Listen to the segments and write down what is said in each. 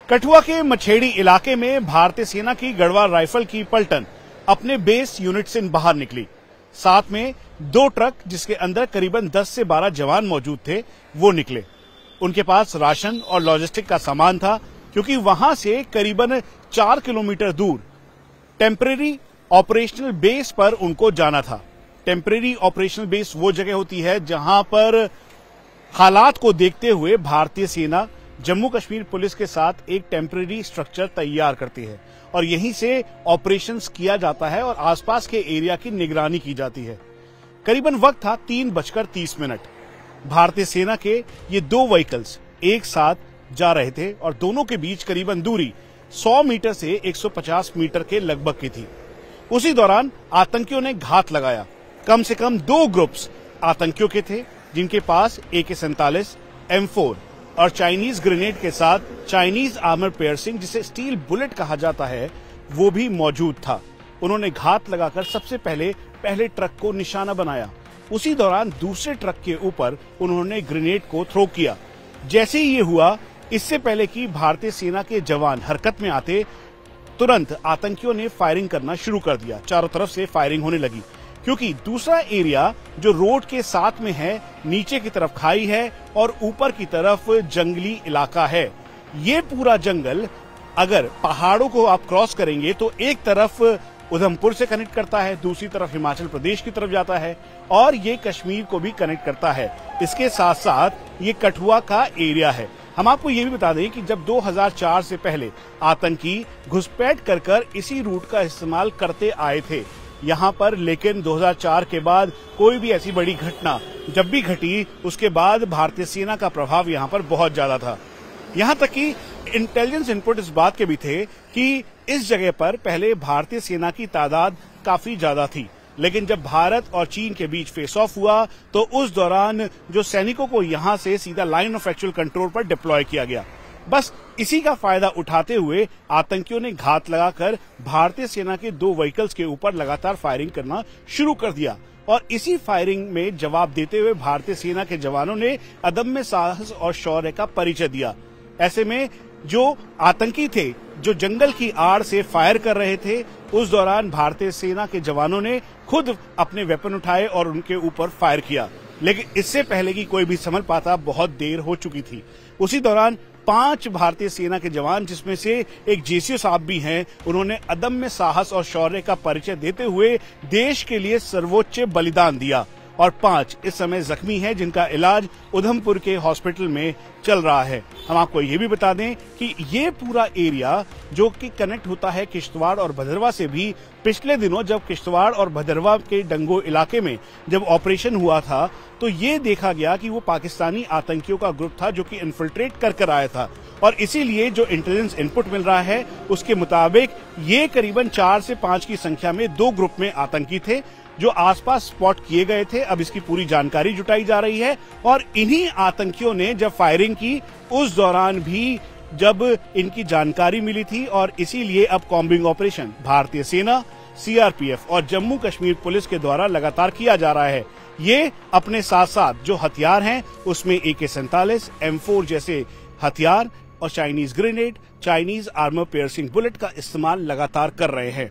कठुआ के मछेड़ी इलाके में भारतीय सेना की गढ़वाल राइफल की पलटन अपने बेस यूनिट से बाहर निकली। साथ में 2 ट्रक जिसके अंदर करीबन 10 से 12 जवान मौजूद थे वो निकले। उनके पास राशन और लॉजिस्टिक का सामान था, क्योंकि वहां से करीबन 4 किलोमीटर दूर टेम्परेरी ऑपरेशनल बेस पर उनको जाना था। टेम्परेरी ऑपरेशनल बेस वो जगह होती है जहां पर हालात को देखते हुए भारतीय सेना जम्मू कश्मीर पुलिस के साथ एक टेम्परेरी स्ट्रक्चर तैयार करती है और यहीं से ऑपरेशंस किया जाता है और आसपास के एरिया की निगरानी की जाती है। करीबन वक्त था 3:30। भारतीय सेना के ये 2 व्हीकल्स एक साथ जा रहे थे और दोनों के बीच करीबन दूरी 100 मीटर से 150 मीटर के लगभग की थी। उसी दौरान आतंकियों ने घात लगाया। कम से कम 2 ग्रुप्स आतंकियों के थे, जिनके पास AK-47, M4 और चाइनीज ग्रेनेड के साथ चाइनीज आर्मर पियर्सिंग, जिसे स्टील बुलेट कहा जाता है, वो भी मौजूद था। उन्होंने घात लगाकर सबसे पहले ट्रक को निशाना बनाया। उसी दौरान दूसरे ट्रक के ऊपर उन्होंने ग्रेनेड को थ्रो किया। जैसे ही ये हुआ, इससे पहले कि भारतीय सेना के जवान हरकत में आते, तुरंत आतंकियों ने फायरिंग करना शुरू कर दिया। चारों तरफ से फायरिंग होने लगी, क्योंकि दूसरा एरिया जो रोड के साथ में है, नीचे की तरफ खाई है और ऊपर की तरफ जंगली इलाका है। ये पूरा जंगल अगर पहाड़ों को आप क्रॉस करेंगे तो एक तरफ उधमपुर से कनेक्ट करता है, दूसरी तरफ हिमाचल प्रदेश की तरफ जाता है और ये कश्मीर को भी कनेक्ट करता है। इसके साथ साथ ये कठुआ का एरिया है। हम आपको ये भी बता दें कि जब 2004 से पहले आतंकी घुसपैठ कर इसी रूट का इस्तेमाल करते आए थे यहाँ पर, लेकिन 2004 के बाद कोई भी ऐसी बड़ी घटना जब भी घटी, उसके बाद भारतीय सेना का प्रभाव यहाँ पर बहुत ज्यादा था। यहाँ तक कि इंटेलिजेंस इनपुट इस बात के भी थे कि इस जगह पर पहले भारतीय सेना की तादाद काफी ज्यादा थी, लेकिन जब भारत और चीन के बीच फेस ऑफ हुआ तो उस दौरान जो सैनिकों को यहां से सीधा लाइन ऑफ एक्चुअल कंट्रोल पर डिप्लॉय किया गया। बस इसी का फायदा उठाते हुए आतंकियों ने घात लगाकर भारतीय सेना के 2 व्हीकल्स के ऊपर लगातार फायरिंग करना शुरू कर दिया और इसी फायरिंग में जवाब देते हुए भारतीय सेना के जवानों ने अदम्य साहस और शौर्य का परिचय दिया। ऐसे में जो आतंकी थे, जो जंगल की आड़ से फायर कर रहे थे, उस दौरान भारतीय सेना के जवानों ने खुद अपने वेपन उठाए और उनके ऊपर फायर किया, लेकिन इससे पहले कि कोई भी संभल पाता, बहुत देर हो चुकी थी। उसी दौरान 5 भारतीय सेना के जवान, जिसमें से एक JCO साहब भी हैं, उन्होंने अदम्य साहस और शौर्य का परिचय देते हुए देश के लिए सर्वोच्च बलिदान दिया और 5 इस समय जख्मी हैं, जिनका इलाज उधमपुर के हॉस्पिटल में चल रहा है। हम आपको ये भी बता दें कि ये पूरा एरिया जो कि कनेक्ट होता है किश्तवाड़ और भदरवा से भी, पिछले दिनों जब किश्तवाड़ और भदरवा के डंगो इलाके में जब ऑपरेशन हुआ था तो ये देखा गया कि वो पाकिस्तानी आतंकियों का ग्रुप था जो कि इन्फिल्ट्रेट कर आया था और इसीलिए जो इंटेलिजेंस इनपुट मिल रहा है उसके मुताबिक ये करीबन 4 से 5 की संख्या में 2 ग्रुप में आतंकी थे जो आसपास स्पॉट किए गए थे। अब इसकी पूरी जानकारी जुटाई जा रही है और इन्हीं आतंकियों ने जब फायरिंग की उस दौरान भी जब इनकी जानकारी मिली थी और इसीलिए अब कॉम्बिंग ऑपरेशन भारतीय सेना, CRPF और जम्मू कश्मीर पुलिस के द्वारा लगातार किया जा रहा है। ये अपने साथ साथ जो हथियार हैं उसमें AK-47, M4 जैसे हथियार और Chinese grenade, Chinese armour piercing bullet का इस्तेमाल लगातार कर रहे हैं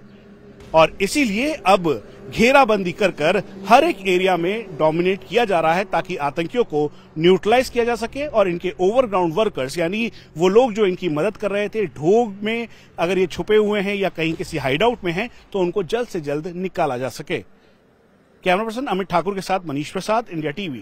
और इसीलिए अब घेराबंदी कर हर एक एरिया में डोमिनेट किया जा रहा है ताकि आतंकियों को न्यूट्रलाइज किया जा सके और इनके ओवरग्राउंड वर्कर्स, यानी वो लोग जो इनकी मदद कर रहे थे ढोग में, अगर ये छुपे हुए हैं या कहीं किसी हाइडआउट में हैं, तो उनको जल्द से जल्द निकाला जा सके। कैमरा पर्सन अमित ठाकुर के साथ मनीष प्रसाद, इंडिया TV।